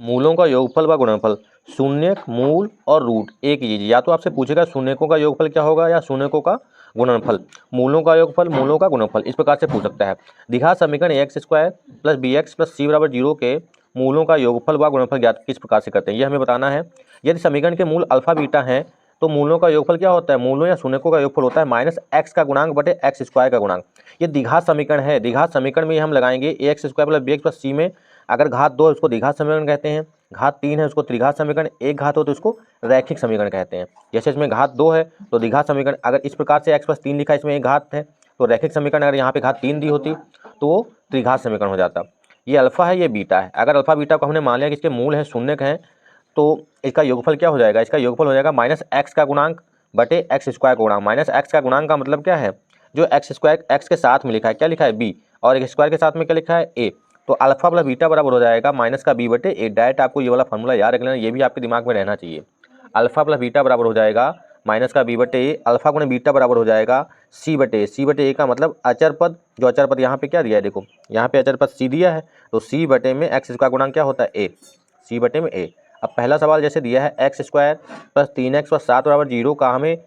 मूलों का योगफल व गुणनफल। शून्यक, मूल और रूट एक ही चीज, या तो आपसे पूछेगा शून्यकों का योगफल क्या होगा या शून्यकों का गुणनफल। मूलों का योगफल, मूलों का गुणनफल, इस प्रकार से पूछ सकता है। दिखा समीकरण x square plus B x plus C बराबर 0 के मूलों का योगफल व गुणनफल ज्ञात किस प्रकार से करते हैं, ये हमें बताना है। यदि समीकरण के मूल अल्फा बीटा हैं तो मूलों का योगफल क्या होता है, मूलों या शून्यकों का योगफल होता है माइनस एक्स का गुणांक बटे एक्स स्क्वायर का गुणांक। ये द्विघात समीकरण है। द्विघात समीकरण में हम लगाएंगे A x square plus B x plus C में अगर घात 2 है उसको द्विघात समीकरण कहते हैं, घात 3 है उसको त्रिघात समीकरण, एक घात हो तो उसको रैखिक समीकरण कहते हैं। जैसे इसमें घात 2 है तो द्विघात समीकरण, अगर इस प्रकार से x प्लस 3 लिखा है इसमें एक घात है तो रैखिक समीकरण, अगर यहाँ पे घात 3 दी होती तो वो त्रिघात समीकरण हो जाता। ये अल्फा है, ये बीटा है। अगर अल्फा बीटा को हमने मान लिया कि इसके मूल है, शून्यक हैं, तो इसका योगफल क्या हो जाएगा, इसका योगफल हो जाएगा माइनस एक्स का गुणांक बटे एक्स स्क्वायर का गुणांक। माइनस एक्स का गुणांक का मतलब क्या है, जो एक्स स्क्वायर एक्स के साथ में लिखा है क्या लिखा है बी, और एक स्क्वायर के साथ में क्या लिखा है ए, तो अल्फा प्लस बीटा बराबर हो जाएगा माइनस का बी बटे ए। डायरेक्ट आपको ये वाला फॉर्मूला याद रख लेना, ये भी आपके दिमाग में रहना चाहिए। अल्फा प्लस बीटा बराबर हो जाएगा माइनस का बी बटे ए, अल्फा गुणे बीटा बराबर हो जाएगा सी बटे ए। सी बटे ए का मतलब अचर पद, जो अचर पद यहाँ पे क्या दिया है, देखो यहाँ पे अचर पद सी दिया है, तो सी बटे में एक्स का गुणांक क्या होता है ए, सी बटे में ए। अब पहला सवाल जैसे दिया है x square plus 3x plus 7 बराबर 0 का हमें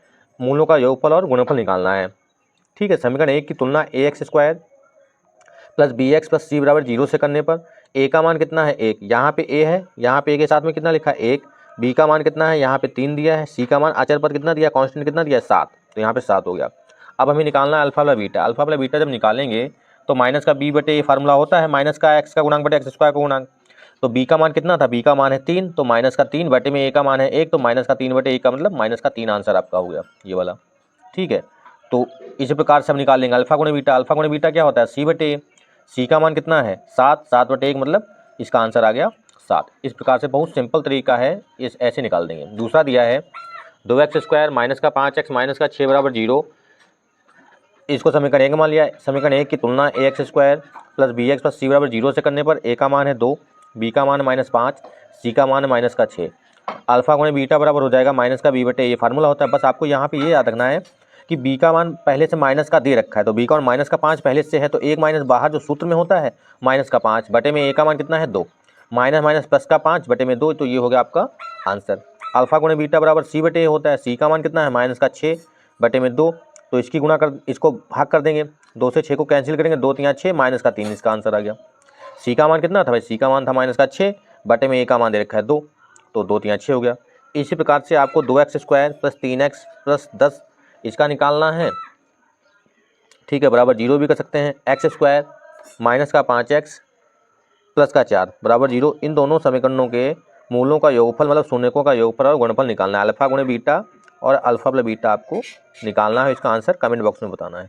मूलों का योगफल और गुणनफल निकालना है। ठीक है, समीकरण 1 की तुलना A x square plus B x plus C बराबर 0 से करने पर ए का मान कितना है 1, यहाँ पे ए है, यहाँ पे ए के साथ में कितना लिखा है 1, बी का मान कितना है यहाँ पे 3 दिया है, सी का मान अचर पद कितना दिया, कांस्टेंट कितना दिया 7, तो यहाँ पे 7 हो गया। अब हमें निकालना है alpha plus beta. Alpha plus beta जब निकालेंगे तो माइनस का बी बटे ये फार्मूला होता है माइनस का एक्स का गुणांक बटे एक्स स्क्वायर का गुणांक। तो बी का मान कितना था, बी का मान है 3, तो माइनस का 3 बटे में ए का मान है 1, तो माइनस का 3 बटे 1 का मतलब माइनस का 3 आंसर आपका हो गया ये वाला। ठीक है, तो इसी प्रकार से हम निकाल लेंगे अल्फा गुणे बीटा। अल्फा गुणे बीटा क्या होता है सी बटे ए, सी का मान कितना है 7, 7 बटे 1 मतलब इसका आंसर आ गया 7। इस प्रकार से बहुत सिंपल तरीका है, इस ऐसे निकाल देंगे। दूसरा दिया है 2x स्क्वायर माइनस का 5x माइनस का 6 बराबर 0, इसको समीकरण 1 मान लिया। समीकरण 1 की तुलना A x square plus B x plus C बराबर 0 से करने पर ए का मान है 2, बी का मान है -5, सी का मान है माइनस का 6। अल्फा गुणे बीटा बराबर हो जाएगा माइनस का बी बटे, ये फार्मूला होता है। बस आपको यहाँ पे ये याद रखना है कि बी का मान पहले से माइनस का दे रखा है, तो बी का मान माइनस का 5 पहले से है, तो एक माइनस बाहर जो सूत्र में होता है माइनस का 5 बटे में ए का मान कितना है 2, माइनस माइनस प्लस का 5 बटे में 2, तो ये हो गया आपका आंसर। अल्फा गुणे बीटा बराबर सी बटे ए होता है, सी का मान कितना है माइनस का 6 बटे में 2, तो इसकी गुणा कर इसको भाग कर देंगे, 2 से 6 को कैंसिल करेंगे, 2 3 6 माइनस का 3, इसका आंसर आ गया। सी का मान कितना था भाई, सी का मान था माइनस का 6 बटे में ए का मान दे रखा है 2, तो 2 3 6 हो गया। इसी प्रकार से आपको 2x square plus 3x plus 10 इसका निकालना है। ठीक है, बराबर 0 भी कर सकते हैं। एक्स स्क्वायर माइनस का 5x प्लस का 4 बराबर 0, इन दोनों समीकरणों के मूलों का योगफल मतलब शून्यकों का योगफल और गुणनफल निकालना है। अल्फा गुणे बीटा और अल्फा प्लस बीटा आपको निकालना है। इसका आंसर कमेंट बॉक्स में बताना है।